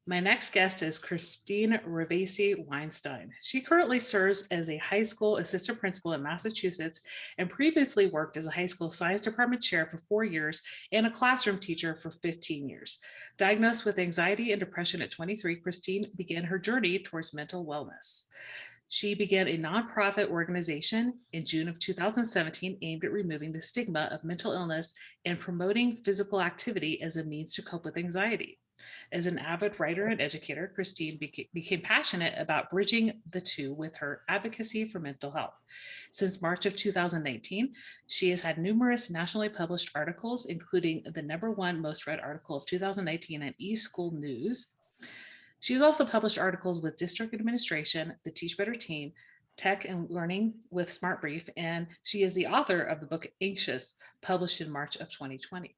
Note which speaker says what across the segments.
Speaker 1: My next guest is Christine Ravesi-Weinstein. She currently serves as a high school assistant principal in Massachusetts and previously worked as a high school science department chair for 4 years and a classroom teacher for 15 years. Diagnosed with anxiety and depression at 23, Christine began her journey towards mental wellness. She began a nonprofit organization in June of 2017 aimed at removing the stigma of mental illness and promoting physical activity as a means to cope with anxiety. As an avid writer and educator, Christine became passionate about bridging the two with her advocacy for mental health. Since March of 2019, she has had numerous nationally published articles, including the #1 most read article of 2019 in eSchool News. She has also published articles with district administration, the Teach Better team, Tech and Learning with SmartBrief, and she is the author of the book Anxious, published in March of 2020.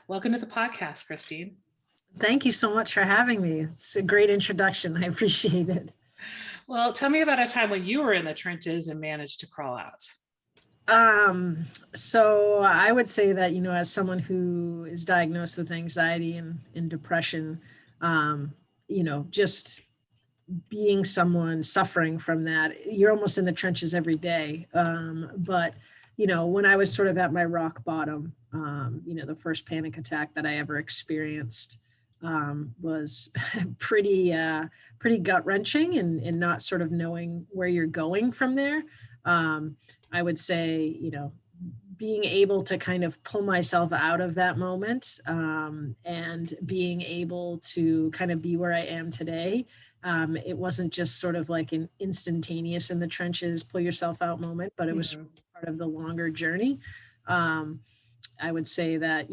Speaker 1: Welcome to the podcast, Christine.
Speaker 2: Thank you so much for having me. It's a great introduction. I appreciate it.
Speaker 1: Well, tell me about a time when you were in the trenches and managed to crawl out.
Speaker 2: So I would say that, as someone who is diagnosed with anxiety and depression, just being someone suffering from that, you're almost in the trenches every day. But when I was sort of at my rock bottom, the first panic attack that I ever experienced was pretty gut-wrenching and not sort of knowing where you're going from there. I would say, being able to kind of pull myself out of that moment and being able to kind of be where I am today. It wasn't just sort of like an instantaneous in the trenches, pull yourself out moment, but it was part of the longer journey. I would say that,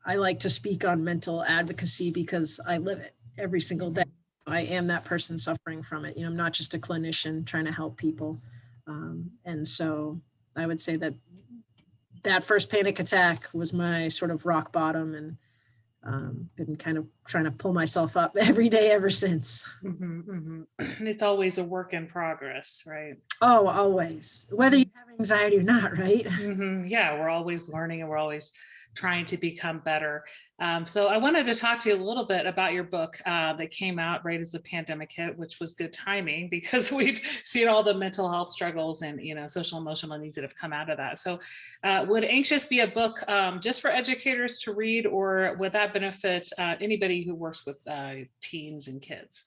Speaker 2: I like to speak on mental advocacy because I live it every single day. I am that person suffering from it. I'm not just a clinician trying to help people. And so I would say that first panic attack was my sort of rock bottom, and been kind of trying to pull myself up every day ever since.
Speaker 1: It's always a work in progress, right?
Speaker 2: Oh, always, whether you have anxiety or not, right?
Speaker 1: Yeah, we're always learning and we're always trying to become better. So I wanted to talk to you a little bit about your book that came out right as the pandemic hit, which was good timing because we've seen all the mental health struggles and social emotional needs that have come out of that. So would Anxious be a book just for educators to read, or would that benefit anybody who works with teens and kids?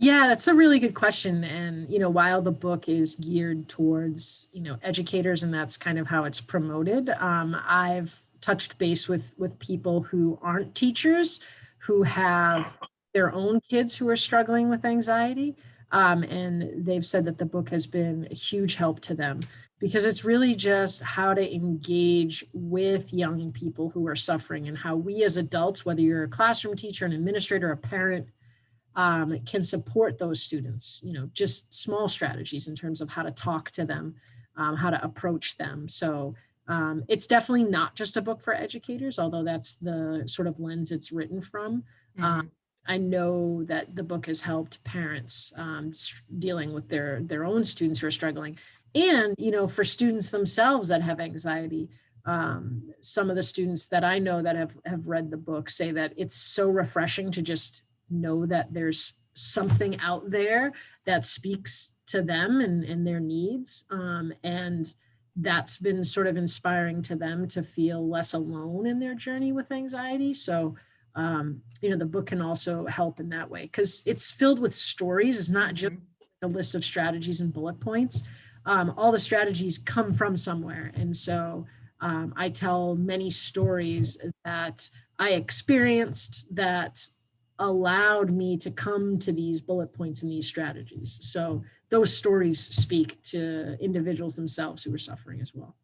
Speaker 2: Yeah, that's a really good question. And, while the book is geared towards, educators, and that's kind of how it's promoted, I've touched base with people who aren't teachers, who have their own kids who are struggling with anxiety. And they've said that the book has been a huge help to them because it's really just how to engage with young people who are suffering, and how we as adults, whether you're a classroom teacher, an administrator, a parent, can support those students, just small strategies in terms of how to talk to them, how to approach them. So it's definitely not just a book for educators, although that's the sort of lens it's written from. I know that the book has helped parents dealing with their own students who are struggling. And, for students themselves that have anxiety, some of the students that I know that have read the book say that it's so refreshing to just know that there's something out there that speaks to them and their needs. And that's been sort of inspiring to them to feel less alone in their journey with anxiety. So, the book can also help in that way because it's filled with stories. It's not just a list of strategies and bullet points. All the strategies come from somewhere. And so I tell many stories that I experienced that allowed me to come to these bullet points and these strategies. So those stories speak to individuals themselves who are suffering as well.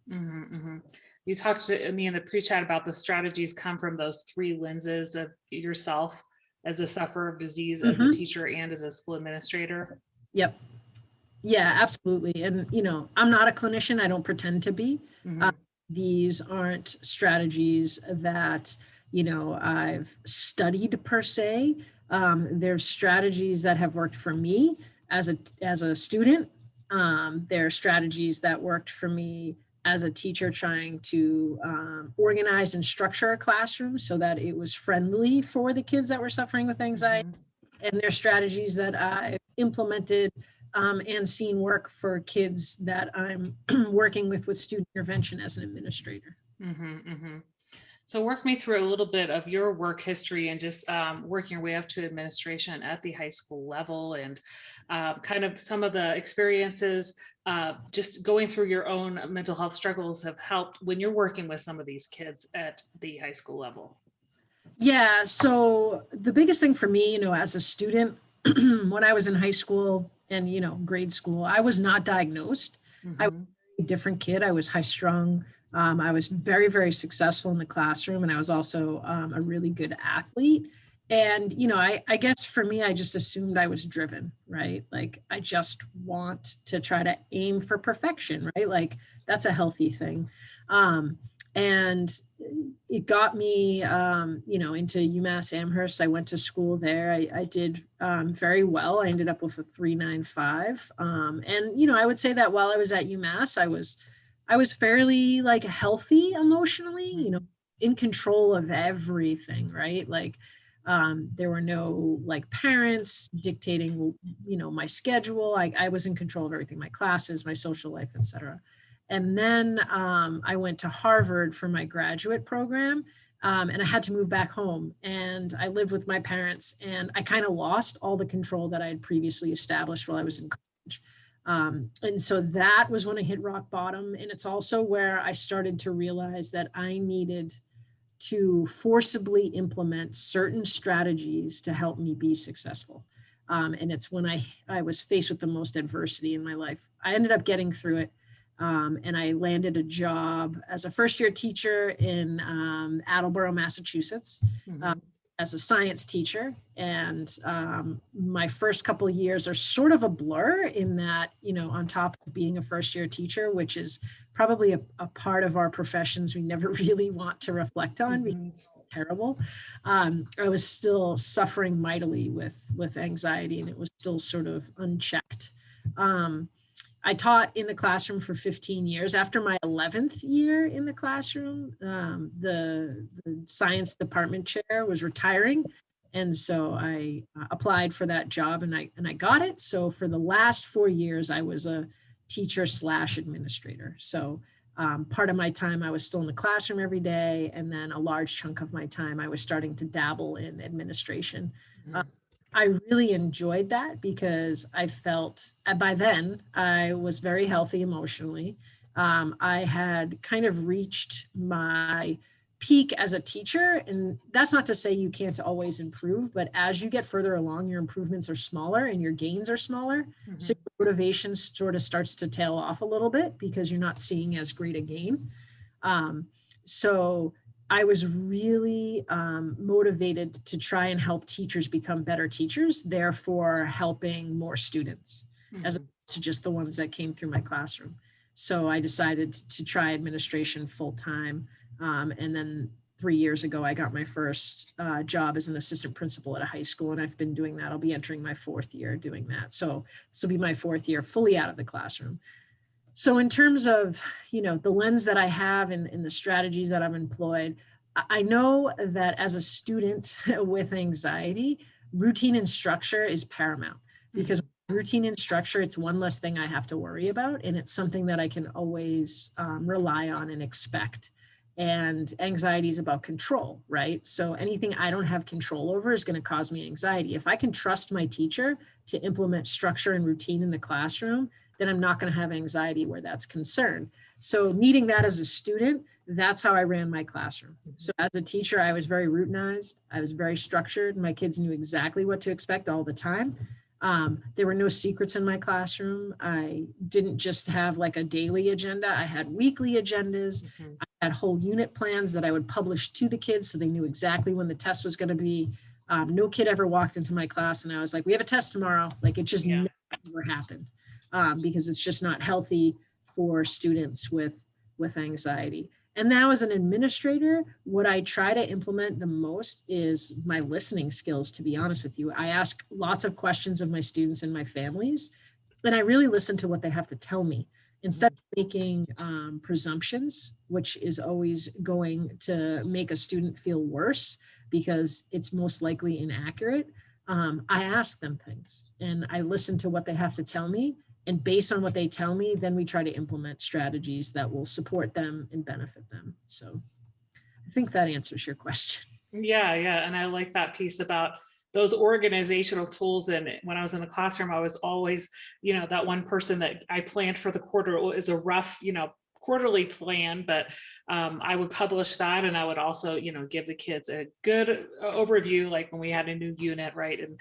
Speaker 1: You talked to me in the pre-chat about the strategies come from those 3 lenses of yourself as a sufferer of disease, as a teacher, and as a school administrator.
Speaker 2: Yep. Yeah, absolutely. And, I'm not a clinician. I don't pretend to be. These aren't strategies that, I've studied per se. There's strategies that have worked for me as a student. There are strategies that worked for me as a teacher trying to organize and structure a classroom so that it was friendly for the kids that were suffering with anxiety, and their strategies that I implemented and seen work for kids that I'm working with student intervention as an administrator.
Speaker 1: So work me through a little bit of your work history and just working your way up to administration at the high school level, and kind of some of the experiences, just going through your own mental health struggles have helped when you're working with some of these kids at the high school level.
Speaker 2: Yeah, so the biggest thing for me, as a student, when I was in high school and, grade school, I was not diagnosed. I was a different kid. I was high strung. I was very, very successful in the classroom, and I was also a really good athlete. And, I guess for me, I just assumed I was driven, right? Like, I just want to try to aim for perfection, right? Like, that's a healthy thing. And it got me, into UMass Amherst. I went to school there. I did very well. I ended up with a 3.95. And, I would say that while I was at UMass, I was fairly like healthy emotionally, in control of everything, right? Like, there were no like parents dictating, my schedule. I was in control of everything, my classes, my social life, etc. And then I went to Harvard for my graduate program, and I had to move back home. And I lived with my parents, and I kind of lost all the control that I had previously established while I was in college. And so that was when I hit rock bottom. And it's also where I started to realize that I needed to forcibly implement certain strategies to help me be successful. And it's when I was faced with the most adversity in my life. I ended up getting through it. And I landed a job as a first-year teacher in Attleboro, Massachusetts, as a science teacher. And my first couple of years are sort of a blur in that, on top of being a first-year teacher, which is probably a part of our professions we never really want to reflect on because it's terrible. I was still suffering mightily with anxiety, and it was still sort of unchecked. I taught in the classroom for 15 years. After my 11th year in the classroom, the science department chair was retiring. And so I applied for that job, and I got it. So for the last 4 years, I was a teacher / administrator. So part of my time, I was still in the classroom every day. And then a large chunk of my time, I was starting to dabble in administration. I really enjoyed that because I felt by then I was very healthy emotionally. I had kind of reached my peak as a teacher, and that's not to say you can't always improve, but as you get further along, your improvements are smaller and your gains are smaller. So your motivation sort of starts to tail off a little bit because you're not seeing as great a gain. So I was really motivated to try and help teachers become better teachers, therefore helping more students as opposed to just the ones that came through my classroom. So I decided to try administration full time. And then 3 years ago, I got my first job as an assistant principal at a high school, and I've been doing that. I'll be entering my 4th year doing that. So this will be my 4th year fully out of the classroom. So in terms of, the lens that I have and the strategies that I've employed, I know that as a student with anxiety, routine and structure is paramount, because routine and structure, it's one less thing I have to worry about. And it's something that I can always rely on and expect. And anxiety is about control, right? So anything I don't have control over is going to cause me anxiety. If I can trust my teacher to implement structure and routine in the classroom, then I'm not going to have anxiety where that's concerned. So needing that as a student, that's how I ran my classroom. So as a teacher, I was very routinized. I was very structured. My kids knew exactly what to expect all the time. There were no secrets in my classroom. I didn't just have like a daily agenda. I had weekly agendas. I had whole unit plans that I would publish to the kids so they knew exactly when the test was going to be. No kid ever walked into my class and I was like, we have a test tomorrow. Like, it just never happened. Because it's just not healthy for students with anxiety. And now as an administrator, what I try to implement the most is my listening skills, to be honest with you. I ask lots of questions of my students and my families, and I really listen to what they have to tell me instead of making presumptions, which is always going to make a student feel worse because it's most likely inaccurate. I ask them things and I listen to what they have to tell me. And based on what they tell me, then we try to implement strategies that will support them and benefit them. So I think that answers your question.
Speaker 1: Yeah, yeah. And I like that piece about those organizational tools. And when I was in the classroom, I was always, that one person that I planned for the quarter is a rough, quarterly plan, but I would publish that. And I would also, give the kids a good overview, like when we had a new unit, right? And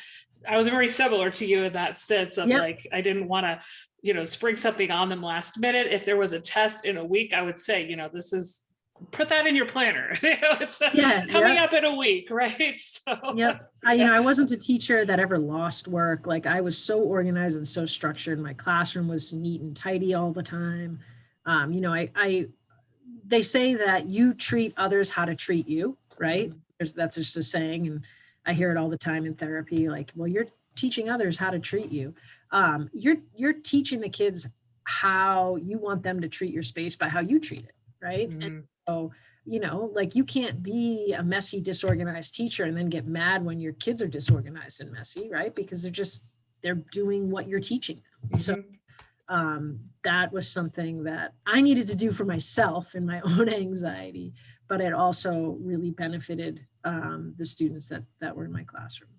Speaker 1: I was very similar to you in that sense of like, I didn't want to, spring something on them last minute. If there was a test in a week, I would say, this is, put that in your planner. It's coming up in a week, right? So
Speaker 2: I wasn't a teacher that ever lost work. Like I was so organized and so structured. My classroom was neat and tidy all the time. They say that you treat others how to treat you, right? That's just a saying, and I hear it all the time in therapy. Like, well, you're teaching others how to treat you. You're teaching the kids how you want them to treat your space by how you treat it, right? And so, like you can't be a messy, disorganized teacher and then get mad when your kids are disorganized and messy, right? Because they're doing what you're teaching them. So that was something that I needed to do for myself and my own anxiety, but it also really benefited the students that were in my classroom.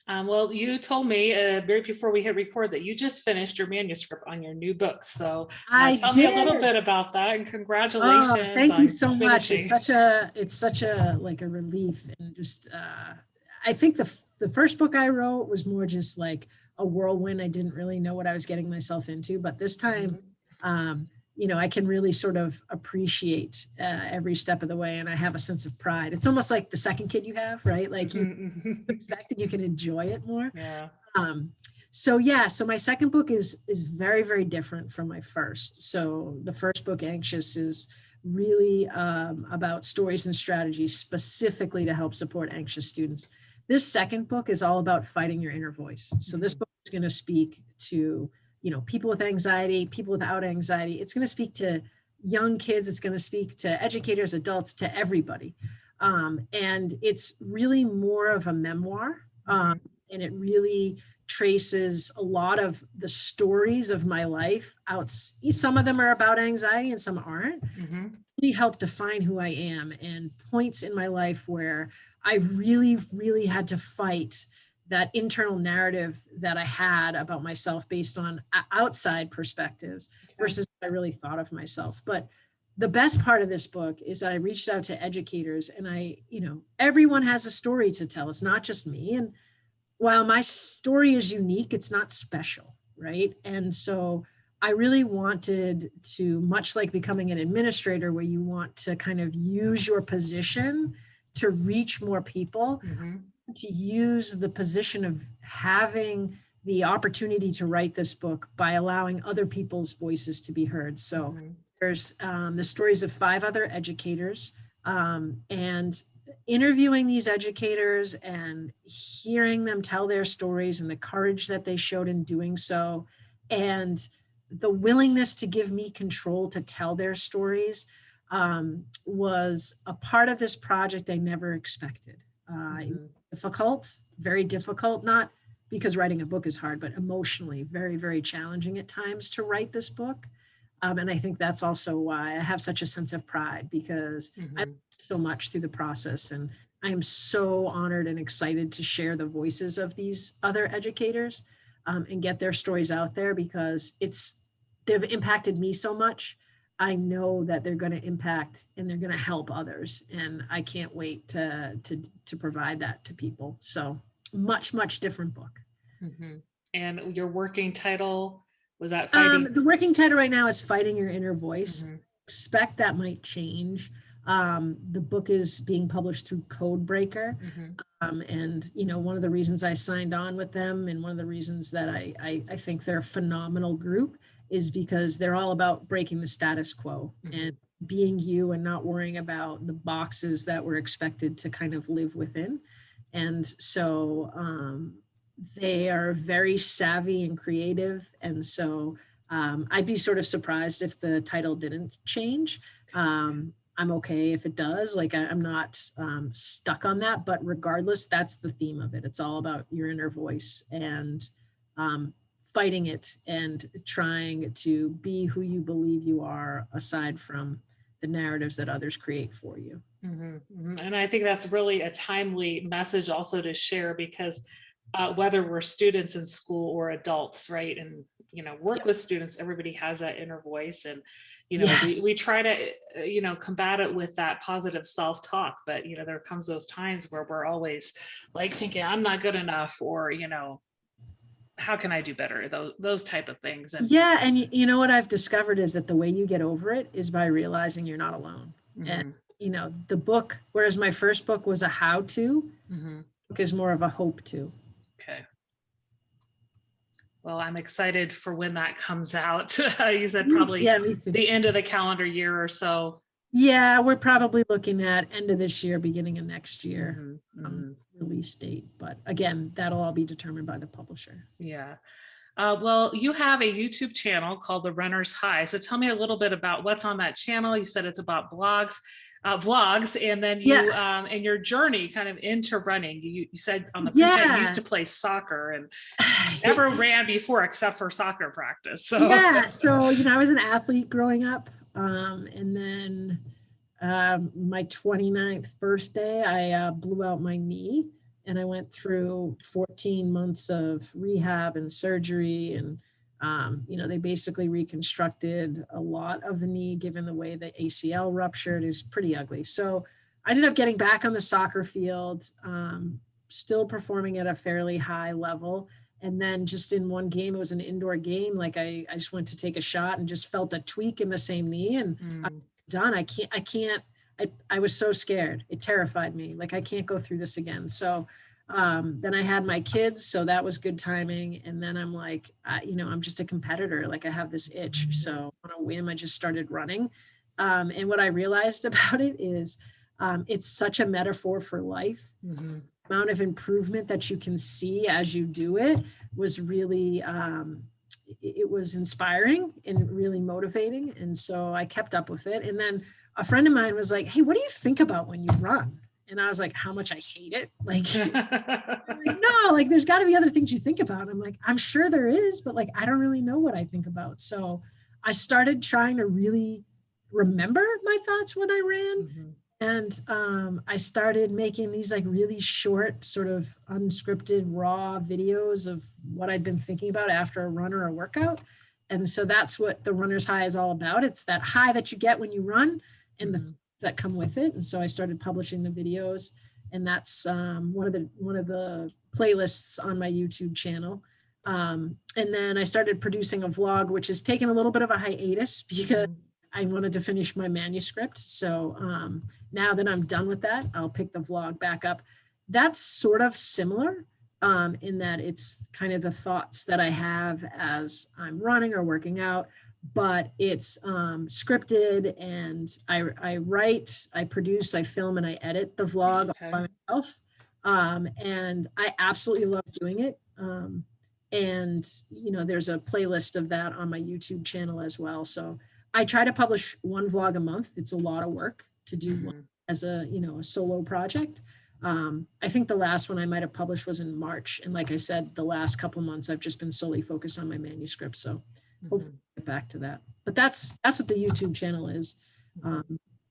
Speaker 1: Well, you told me right before we hit record that you just finished your manuscript on your new book. So tell me a little bit about that, and congratulations.
Speaker 2: Thank you so much. It's such a like a relief, and just I think the first book I wrote was more just like a whirlwind. I didn't really know what I was getting myself into, but this time, I can really sort of appreciate every step of the way, and I have a sense of pride. It's almost like the second kid you have, right? Like you expect that you can enjoy it more.
Speaker 1: Yeah.
Speaker 2: So my second book is very, very different from my first. So the first book, Anxious, is really about stories and strategies specifically to help support anxious students. This second book is all about fighting your inner voice. So this book is going to speak to, people with anxiety, people without anxiety. It's going to speak to young kids. It's going to speak to educators, adults, to everybody. And it's really more of a memoir. And it really traces a lot of the stories of my life out. Some of them are about anxiety and some aren't. Really help define who I am, and points in my life where I really, really had to fight that internal narrative that I had about myself based on outside perspectives versus what I really thought of myself. But the best part of this book is that I reached out to educators, and everyone has a story to tell. It's not just me. And while my story is unique, it's not special, right? And so I really wanted to, much like becoming an administrator, where you want to kind of use your position to reach more people, to use the position of having the opportunity to write this book by allowing other people's voices to be heard. So there's the stories of 5 other educators, and interviewing these educators and hearing them tell their stories and the courage that they showed in doing so, and the willingness to give me control to tell their stories was a part of this project I never expected. Difficult, very difficult, not because writing a book is hard, but emotionally very, very challenging at times to write this book. And I think that's also why I have such a sense of pride, because I learned so much through the process. And I am so honored and excited to share the voices of these other educators and get their stories out there, because they've impacted me so much. I know that they're going to impact and they're going to help others. And I can't wait to provide that to people. So much, much different book.
Speaker 1: And your working title, was that
Speaker 2: fighting? The working title right now is Fighting Your Inner Voice. Expect that might change. The book is being published through Codebreaker. And, one of the reasons I signed on with them, and one of the reasons that I think they're a phenomenal group, is because they're all about breaking the status quo and being you and not worrying about the boxes that we're expected to kind of live within. And so they are very savvy and creative. And so I'd be sort of surprised if the title didn't change. I'm okay if it does. Like I'm not stuck on that, but regardless, that's the theme of it. It's all about your inner voice and fighting it and trying to be who you believe you are, aside from the narratives that others create for you.
Speaker 1: And I think that's really a timely message also to share, because whether we're students in school or adults, right? And, work with students, everybody has that inner voice. And,
Speaker 2: Yes.
Speaker 1: we try to, combat it with that positive self-talk. But, there comes those times where we're always like thinking, I'm not good enough, or, how can I do better? Those type of things. And
Speaker 2: Yeah. And you know what I've discovered is that the way you get over it is by realizing you're not alone. And, the book, whereas my first book was a how-to, book is more of a hope-to.
Speaker 1: Okay. Well, I'm excited for when that comes out. You said probably
Speaker 2: Me too.
Speaker 1: the end of the calendar year or so.
Speaker 2: Yeah, we're probably looking at end of this year, beginning of next year, release date. But again, that'll all be determined by the publisher.
Speaker 1: Yeah. Well, you have a YouTube channel called The Runner's High. So tell me a little bit about what's on that channel. You said it's about vlogs, and then you and your journey kind of into running. You said on the pre-chat you used to play soccer and never ran before except for soccer practice. So
Speaker 2: so I was an athlete growing up, and then my 29th birthday, I blew out my knee. And I went through 14 months of rehab and surgery. And, they basically reconstructed a lot of the knee, given the way the ACL ruptured. It was pretty ugly. So I ended up getting back on the soccer field, still performing at a fairly high level. And then just in one game, it was an indoor game. Like I just went to take a shot and just felt a tweak in the same knee. And I'm done. I was so scared. It terrified me. Like, I can't go through this again. So then I had my kids. So that was good timing. And then I'm like, I'm just a competitor. Like, I have this itch. So on a whim, I just started running. And what I realized about it is it's such a metaphor for life. The amount of improvement that you can see as you do it was really, it was inspiring and really motivating. And so I kept up with it. And then a friend of mine was like, hey, what do you think about when you run? And I was like, how much I hate it. Like, no, like there's got to be other things you think about. I'm like, I'm sure there is, but like, I don't really know what I think about. So I started trying to really remember my thoughts when I ran. And I started making these like really short, sort of unscripted, raw videos of what I'd been thinking about after a run or a workout. And so that's what the runner's high is all about. It's that high that you get when you run and the that come with it. And so I started publishing the videos, and that's one of the playlists on my YouTube channel. And then I started producing a vlog, which has taken a little bit of a hiatus because I wanted to finish my manuscript. So now that I'm done with that, I'll pick the vlog back up. That's sort of similar in that it's kind of the thoughts that I have as I'm running or working out, but it's scripted, and I write, I produce, I film, and I edit the vlog all by myself. And I absolutely love doing it. And, there's a playlist of that on my YouTube channel as well. So I try to publish one vlog a month. It's a lot of work to do one as a solo project. I think the last one I might have published was in March. And like I said, the last couple of months, I've just been solely focused on my manuscript. So hopefully I'll get back to that. But that's what the YouTube channel is.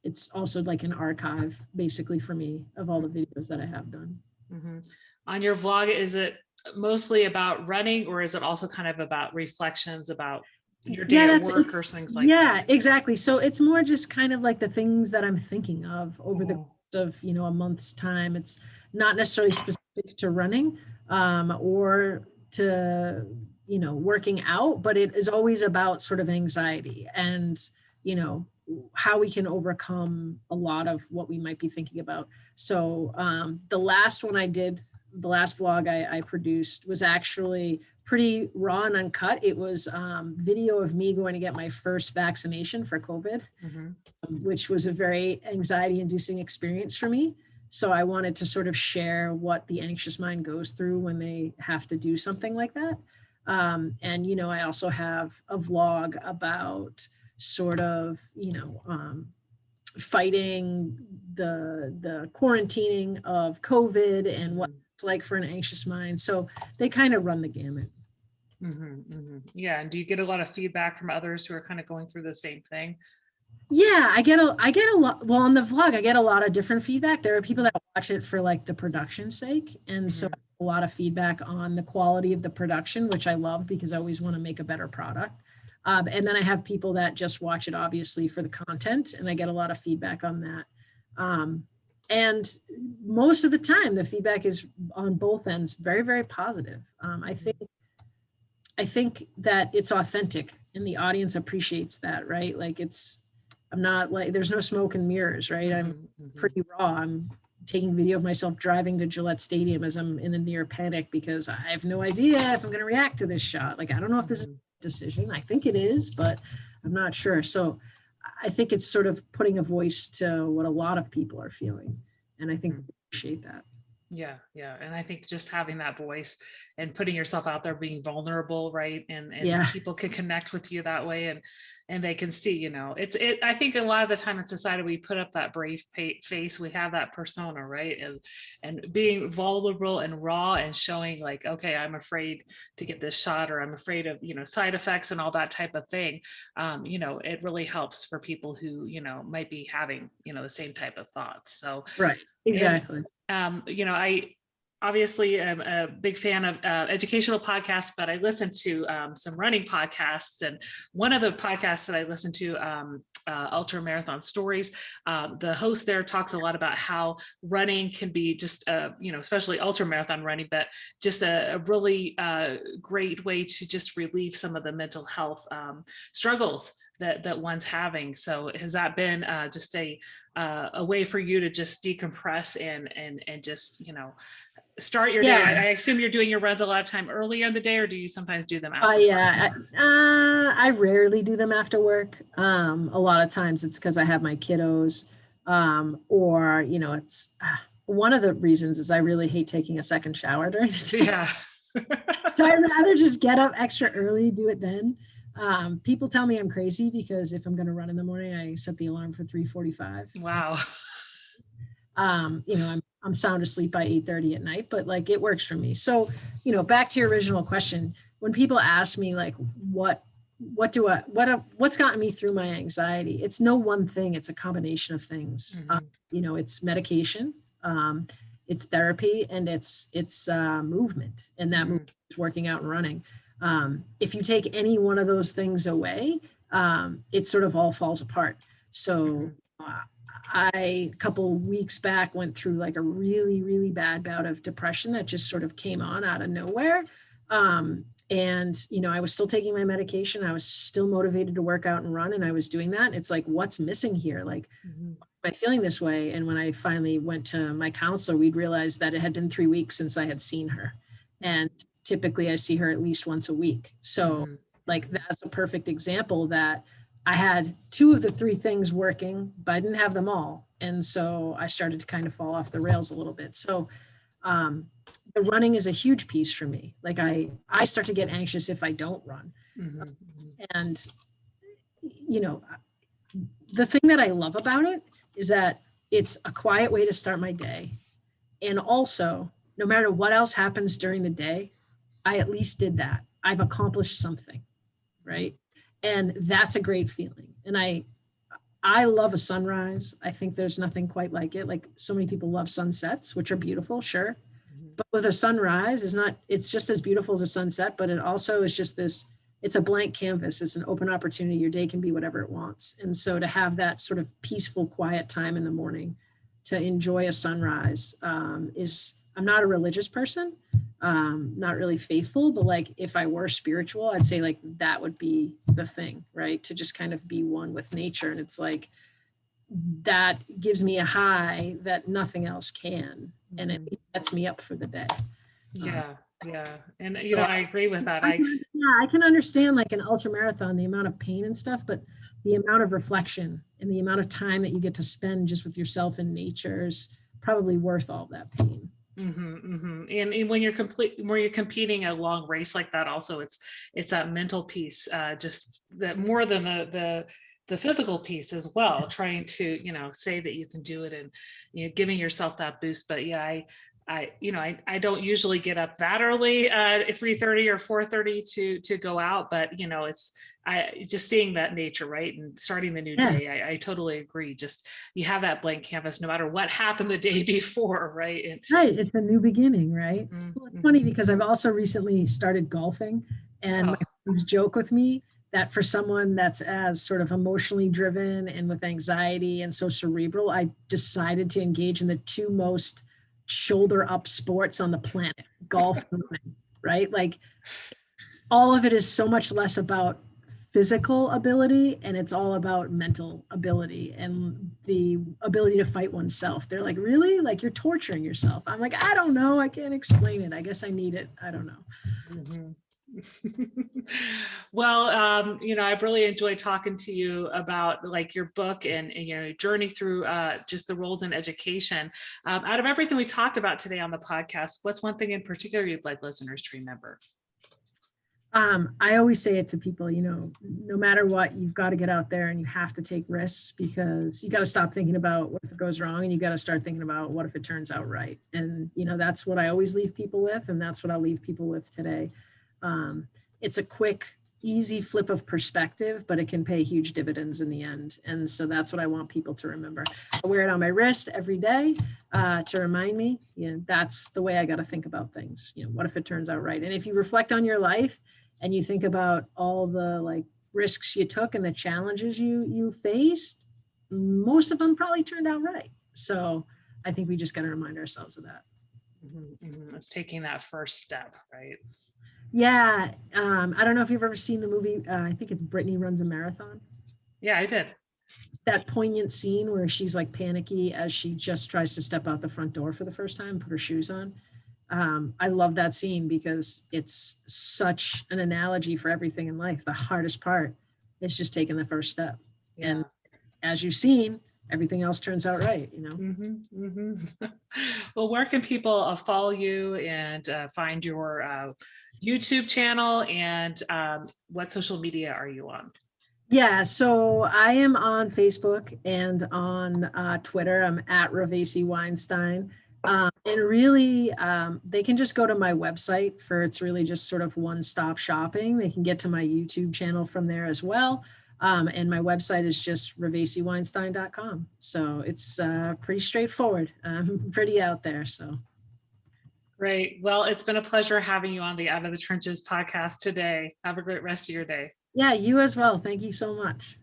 Speaker 2: It's also like an archive basically for me of all the videos that I have done.
Speaker 1: On your vlog, is it mostly about running, or is it also kind of about reflections about your day at work or things like that?
Speaker 2: Yeah, exactly. So it's more just kind of like the things that I'm thinking of over the course of, a month's time. It's not necessarily specific to running or to, working out, but it is always about sort of anxiety and, how we can overcome a lot of what we might be thinking about. So the last one I did, the last vlog I produced was actually pretty raw and uncut. It was video of me going to get my first vaccination for COVID, which was a very anxiety-inducing experience for me. So I wanted to sort of share what the anxious mind goes through when they have to do something like that. And, I also have a vlog about sort of, fighting the quarantining of COVID and what it's like for an anxious mind. So they kind of run the gamut.
Speaker 1: Yeah. And do you get a lot of feedback from others who are kind of going through the same thing?
Speaker 2: Yeah, I get a lot. Well, on the vlog, I get a lot of different feedback. There are people that watch it for like the production's sake. And so a lot of feedback on the quality of the production, which I love because I always want to make a better product. And then I have people that just watch it obviously for the content, and I get a lot of feedback on that. And most of the time, the feedback is on both ends very, very positive. I think that it's authentic and the audience appreciates that, right? Like I'm not like, there's no smoke and mirrors, right? I'm pretty raw. I'm taking video of myself driving to Gillette Stadium as I'm in a near panic because I have no idea if I'm going to react to this shot. Like, I don't know if this is a decision. I think it is, but I'm not sure. So I think it's sort of putting a voice to what a lot of people are feeling. And I think we appreciate that.
Speaker 1: Yeah. And I think just having that voice and putting yourself out there, being vulnerable, right? And people can connect with you that way, and they can see, I think a lot of the time in society, we put up that brave face, we have that persona, right? And being vulnerable and raw and showing like, okay, I'm afraid to get this shot, or I'm afraid of, side effects and all that type of thing. It really helps for people who, might be having, the same type of thoughts. So,
Speaker 2: right. Exactly.
Speaker 1: I obviously am a big fan of educational podcasts, but I listen to some running podcasts. And one of the podcasts that I listen to, Ultra Marathon Stories, the host there talks a lot about how running can be just, especially ultra marathon running, but just a really great way to just relieve some of the mental health struggles that one's having. So has that been just a way for you to just decompress and just, start your day? I assume you're doing your runs a lot of time earlier in the day, or do you sometimes do them after?
Speaker 2: I rarely do them after work. A lot of times it's because I have my kiddos, or, it's one of the reasons is I really hate taking a second shower during the day.
Speaker 1: Yeah.
Speaker 2: So I'd rather just get up extra early, do it then. People tell me I'm crazy because if I'm going to run in the morning, I set the alarm for 3:45.
Speaker 1: Wow.
Speaker 2: I'm sound asleep by 8:30 at night, but like it works for me. So, back to your original question, when people ask me like, what's gotten me through my anxiety? It's no one thing. It's a combination of things. It's medication, it's therapy, and it's movement, and that movement is working out and running. If you take any one of those things away, it sort of all falls apart. So I, a couple weeks back, went through like a really, really bad bout of depression that just sort of came on out of nowhere. And, I was still taking my medication. I was still motivated to work out and run, and I was doing that. It's like, what's missing here? Like, why am I feeling this way? And when I finally went to my counselor, we'd realized that it had been 3 weeks since I had seen her. And typically I see her at least once a week. So like, that's a perfect example that I had 2 of the 3 things working, but I didn't have them all. And so I started to kind of fall off the rails a little bit. So the running is a huge piece for me. Like I start to get anxious if I don't run. And, the thing that I love about it is that it's a quiet way to start my day. And also, no matter what else happens during the day, I at least did that. I've accomplished something, right? And that's a great feeling. And I love a sunrise. I think there's nothing quite like it. Like, so many people love sunsets, which are beautiful, sure. But with a sunrise, it's just as beautiful as a sunset, but it also is just it's a blank canvas. It's an open opportunity. Your day can be whatever it wants. And so to have that sort of peaceful, quiet time in the morning to enjoy a sunrise I'm not a religious person, not really faithful, but like if I were spiritual, I'd say like that would be the thing, right? To just kind of be one with nature. And it's like, that gives me a high that nothing else can. And it sets me up for the day.
Speaker 1: Yeah. And, I agree with that.
Speaker 2: I can understand like an ultra marathon, the amount of pain and stuff, but the amount of reflection and the amount of time that you get to spend just with yourself and nature is probably worth all that pain.
Speaker 1: And when you're competing a long race like that, also it's that mental piece, just that more than the physical piece as well, trying to, say that you can do it, and, giving yourself that boost. But yeah, I don't usually get up that early, at 3:30 or 4:30 to go out, but I just seeing that nature, right, and starting the new
Speaker 2: Yeah.
Speaker 1: day. I totally agree. Just you have that blank canvas, no matter what happened the day before, right? And
Speaker 2: Right. It's a new beginning, right? Well, it's funny
Speaker 1: mhm.
Speaker 2: because I've also recently started golfing, and my
Speaker 1: Oh,
Speaker 2: friends joke with me that for someone that's as sort of emotionally driven and with anxiety and so cerebral, I decided to engage in the two most shoulder up sports on the planet, golf and running, right? Like all of it is so much less about physical ability and it's all about mental ability and the ability to fight oneself. They're like, really? Like you're torturing yourself. I'm like, I don't know. I can't explain it. I guess I need it. I don't know.
Speaker 1: mhm. Well, I've really enjoyed talking to you about like your book and journey through, just the roles in education. Out of everything we talked about today on the podcast, what's one thing in particular you'd like listeners to remember?
Speaker 2: I always say it to people, no matter what, you've got to get out there and you have to take risks because you got to stop thinking about what if it goes wrong and you got to start thinking about what if it turns out right. And, that's what I always leave people with. And that's what I'll leave people with today. It's a quick, easy flip of perspective, but it can pay huge dividends in the end. And so that's what I want people to remember. I wear it on my wrist every day to remind me, that's the way I got to think about things. What if it turns out right? And if you reflect on your life, and you think about all the like risks you took and the challenges you faced, most of them probably turned out right. So I think we just got to remind ourselves of that.
Speaker 1: It's taking that first step, right?
Speaker 2: Yeah. I don't know if you've ever seen the movie. I think it's Brittany Runs a Marathon.
Speaker 1: Yeah, I did.
Speaker 2: That poignant scene where she's like panicky as she just tries to step out the front door for the first time, put her shoes on. I love that scene because it's such an analogy for everything in life. The hardest part is just taking the first step.
Speaker 1: Yeah.
Speaker 2: And as you've seen, everything else turns out right,
Speaker 1: Well, where can people follow you and find your YouTube channel, and what social media are you on?
Speaker 2: Yeah, so I am on Facebook and on Twitter. I'm at Ravesi-Weinstein. And really, they can just go to my website for it's really just sort of one-stop shopping. They can get to my YouTube channel from there as well. And my website is just Ravesi-Weinstein.com. So it's pretty straightforward. I'm pretty out there. So
Speaker 1: Great. Well, it's been a pleasure having you on the Out of the Trenches podcast today. Have a great rest of your day.
Speaker 2: yeah, you as well. Thank you so much.